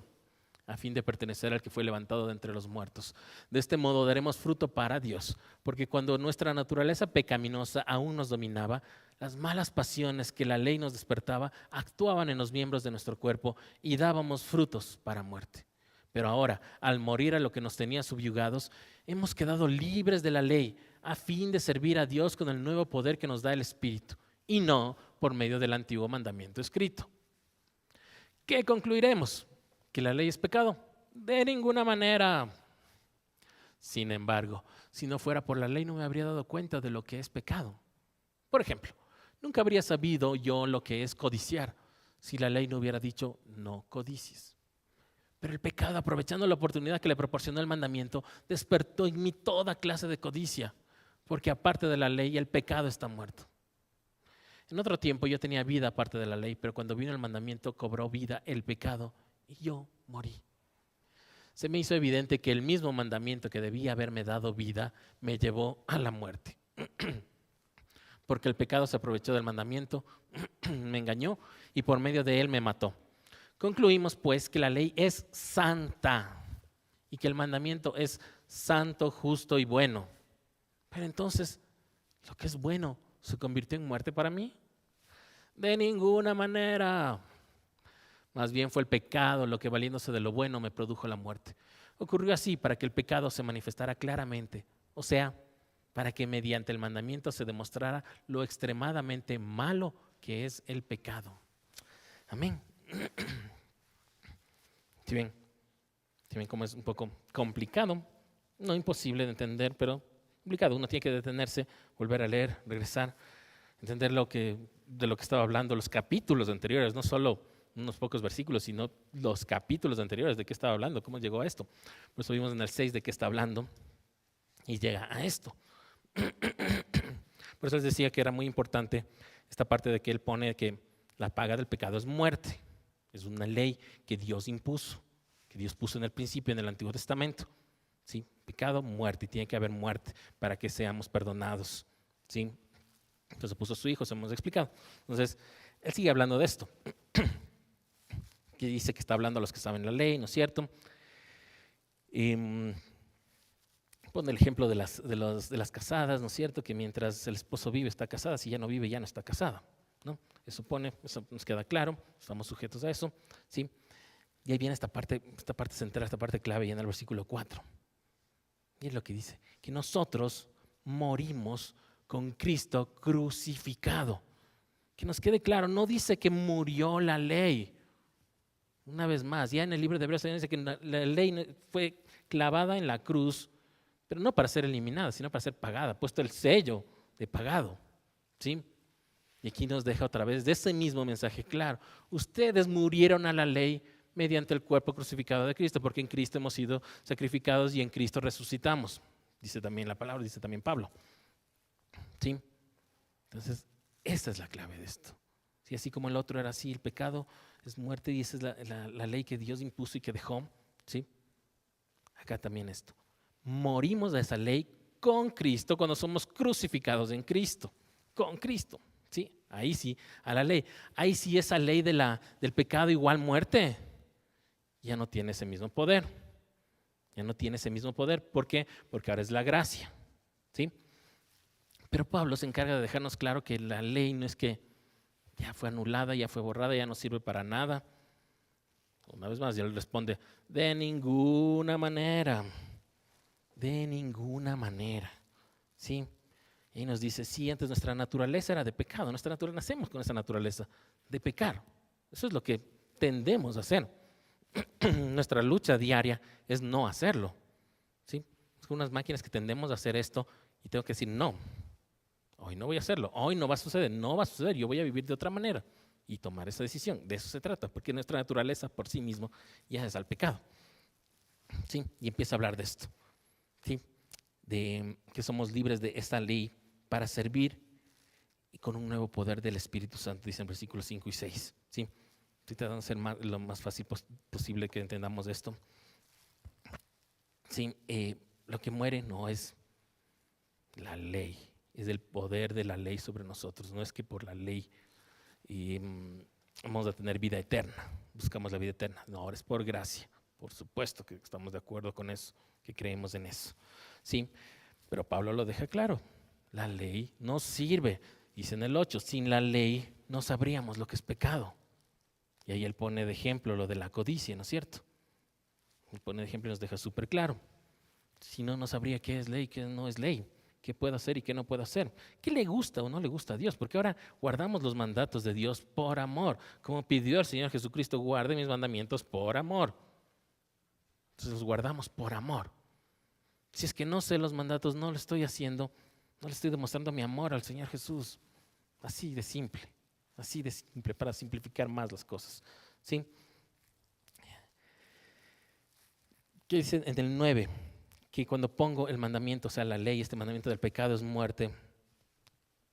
a fin de pertenecer al que fue levantado de entre los muertos. De este modo daremos fruto para Dios, porque cuando nuestra naturaleza pecaminosa aún nos dominaba, las malas pasiones que la ley nos despertaba actuaban en los miembros de nuestro cuerpo y dábamos frutos para muerte. Pero ahora, al morir a lo que nos tenía subyugados, hemos quedado libres de la ley, a fin de servir a Dios con el nuevo poder que nos da el Espíritu, y no por medio del antiguo mandamiento escrito. ¿Qué concluiremos? ¿Que la ley es pecado? De ninguna manera. Sin embargo, si no fuera por la ley no me habría dado cuenta de lo que es pecado. Por ejemplo, nunca habría sabido yo lo que es codiciar si la ley no hubiera dicho no codicies. Pero el pecado, aprovechando la oportunidad que le proporcionó el mandamiento, despertó en mí toda clase de codicia, porque aparte de la ley el pecado está muerto. En otro tiempo yo tenía vida aparte de la ley, pero cuando vino el mandamiento cobró vida el pecado y yo morí. Se me hizo evidente que el mismo mandamiento que debía haberme dado vida me llevó a la muerte. Porque el pecado se aprovechó del mandamiento, me engañó y por medio de él me mató. Concluimos pues que la ley es santa y que el mandamiento es santo, justo y bueno. Pero entonces, ¿lo que es bueno se convirtió en muerte para mí? De ninguna manera. Más bien fue el pecado lo que, valiéndose de lo bueno, me produjo la muerte. Ocurrió así para que el pecado se manifestara claramente, o sea, para que mediante el mandamiento se demostrara lo extremadamente malo que es el pecado. Amén. Si ven cómo es un poco complicado, no imposible de entender, pero complicado. Uno tiene que detenerse, volver a leer, regresar, entender de lo que estaba hablando, los capítulos anteriores, no solo unos pocos versículos, sino los capítulos anteriores de qué estaba hablando, cómo llegó a esto. Por eso vimos en el 6 de qué está hablando y llega a esto. Por eso les decía que era muy importante esta parte de que él pone que la paga del pecado es muerte. Es una ley que Dios impuso, que Dios puso en el principio, en el Antiguo Testamento. ¿Sí? Pecado, muerte, y tiene que haber muerte para que seamos perdonados. ¿Sí? Entonces puso a su hijo, se hemos explicado. Entonces, él sigue hablando de esto, que dice que está hablando a los que saben la ley, ¿no es cierto? Y pone el ejemplo de las casadas, ¿no es cierto? Que mientras el esposo vive, está casada, si ya no vive, ya no está casada, ¿no? Eso nos queda claro, estamos sujetos a eso, ¿sí? Y ahí viene esta parte central, esta parte clave, ya en el versículo 4. Y es lo que dice, que nosotros morimos con Cristo crucificado. Que nos quede claro, no dice que murió la ley. Una vez más, ya en el libro de Hebreos dice que la ley fue clavada en la cruz, pero no para ser eliminada, sino para ser pagada, puesto el sello de pagado, ¿sí? Y aquí nos deja otra vez de ese mismo mensaje claro. Ustedes murieron a la ley mediante el cuerpo crucificado de Cristo, porque en Cristo hemos sido sacrificados y en Cristo resucitamos. Dice también la palabra, dice también Pablo. ¿Sí? Entonces, esta es la clave de esto. ¿Sí? Así como el otro era así, el pecado es muerte y esa es la ley que Dios impuso y que dejó. ¿Sí? Acá también esto. Morimos de esa ley con Cristo cuando somos crucificados en Cristo. Con Cristo. ¿Sí? Ahí sí, a la ley. Ahí sí esa ley del pecado igual muerte. Ya no tiene ese mismo poder. Ya no tiene ese mismo poder. ¿Por qué? Porque ahora es la gracia. ¿Sí? Pero Pablo se encarga de dejarnos claro que la ley no es que ya fue anulada, ya fue borrada, ya no sirve para nada. Una vez más, y él responde, de ninguna manera. De ninguna manera. ¿Sí? Y nos dice, sí, antes nuestra naturaleza era de pecado. Nacemos con esa naturaleza de pecar. Eso es lo que tendemos a hacer. Nuestra lucha diaria es no hacerlo. ¿Sí? Es unas máquinas que tendemos a hacer esto y tengo que decir, no, hoy no voy a hacerlo, hoy no va a suceder, yo voy a vivir de otra manera y tomar esa decisión. De eso se trata, porque nuestra naturaleza por sí mismo ya es al pecado. ¿Sí? Y empieza a hablar de esto. ¿Sí? De que somos libres de esta ley para servir y con un nuevo poder del Espíritu Santo, dice en versículos 5 y 6. ¿Sí? Estoy tratando de ser lo más fácil posible que entendamos esto. ¿Sí? Lo que muere no es la ley, es el poder de la ley sobre nosotros. No es que por la ley vamos a tener vida eterna, buscamos la vida eterna. No, ahora es por gracia. Por supuesto que estamos de acuerdo con eso, que creemos en eso. ¿Sí? Pero Pablo lo deja claro. La ley no sirve. Dice en el 8, sin la ley no sabríamos lo que es pecado. Y ahí él pone de ejemplo lo de la codicia, ¿no es cierto? Él pone de ejemplo y nos deja súper claro. Si no, no sabría qué es ley, qué no es ley, qué puedo hacer y qué no puedo hacer. ¿Qué le gusta o no le gusta a Dios? Porque ahora guardamos los mandatos de Dios por amor. Como pidió el Señor Jesucristo, guarde mis mandamientos por amor. Entonces los guardamos por amor. Si es que no sé los mandatos, no lo estoy haciendo, no le estoy demostrando mi amor al Señor Jesús. Así de simple, para simplificar más las cosas. ¿Sí? ¿Qué dice en el 9? Que cuando pongo el mandamiento, o sea, la ley, este mandamiento del pecado es muerte,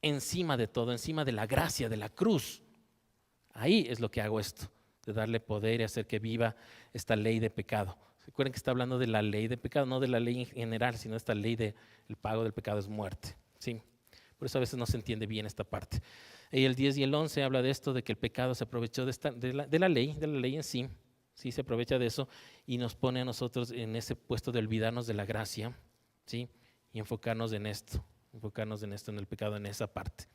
encima de todo, encima de la gracia, de la cruz, ahí es lo que hago esto, de darle poder y hacer que viva esta ley de pecado. Recuerden que está hablando de la ley de pecado, no de la ley en general, sino esta ley del pago del pecado es muerte. ¿Sí? Por eso a veces no se entiende bien esta parte. Y el 10 y el 11 habla de esto, de que el pecado se aprovechó de la ley en sí. Sí, se aprovecha de eso y nos pone a nosotros en ese puesto de olvidarnos de la gracia, ¿sí? Y enfocarnos en esto, en el pecado, en esa parte,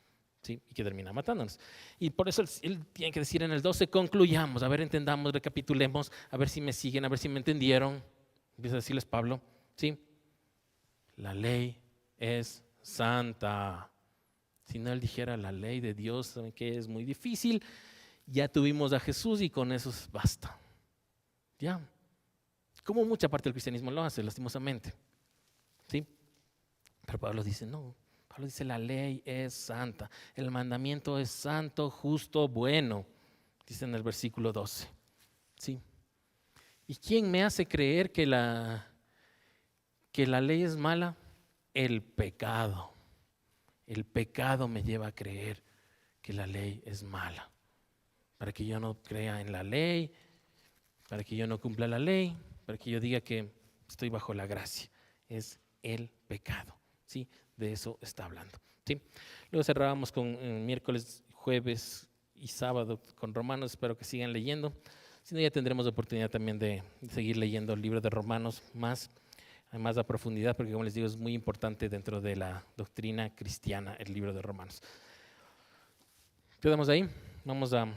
¿sí? Y que termina matándonos. Y por eso él tiene que decir en el 12, concluyamos, a ver, entendamos, recapitulemos, a ver si me siguen, a ver si me entendieron. Empieza a decirles Pablo, ¿sí? La ley es santa. Si no él dijera la ley de Dios, ¿saben qué? Es muy difícil. Ya tuvimos a Jesús y con eso basta. Ya. Como mucha parte del cristianismo lo hace, lastimosamente. ¿Sí? Pero Pablo dice, no. Pablo dice, la ley es santa. El mandamiento es santo, justo, bueno. Dice en el versículo 12. ¿Sí? ¿Y quién me hace creer que la ley es mala? El pecado. El pecado me lleva a creer que la ley es mala. Para que yo no crea en la ley, para que yo no cumpla la ley, para que yo diga que estoy bajo la gracia. Es el pecado. ¿Sí? De eso está hablando. ¿Sí? Luego cerrábamos con miércoles, jueves y sábado con Romanos. Espero que sigan leyendo. Si no, ya tendremos oportunidad también de seguir leyendo el libro de Romanos más a profundidad, porque como les digo, es muy importante dentro de la doctrina cristiana el libro de Romanos. Quedamos ahí. Vamos a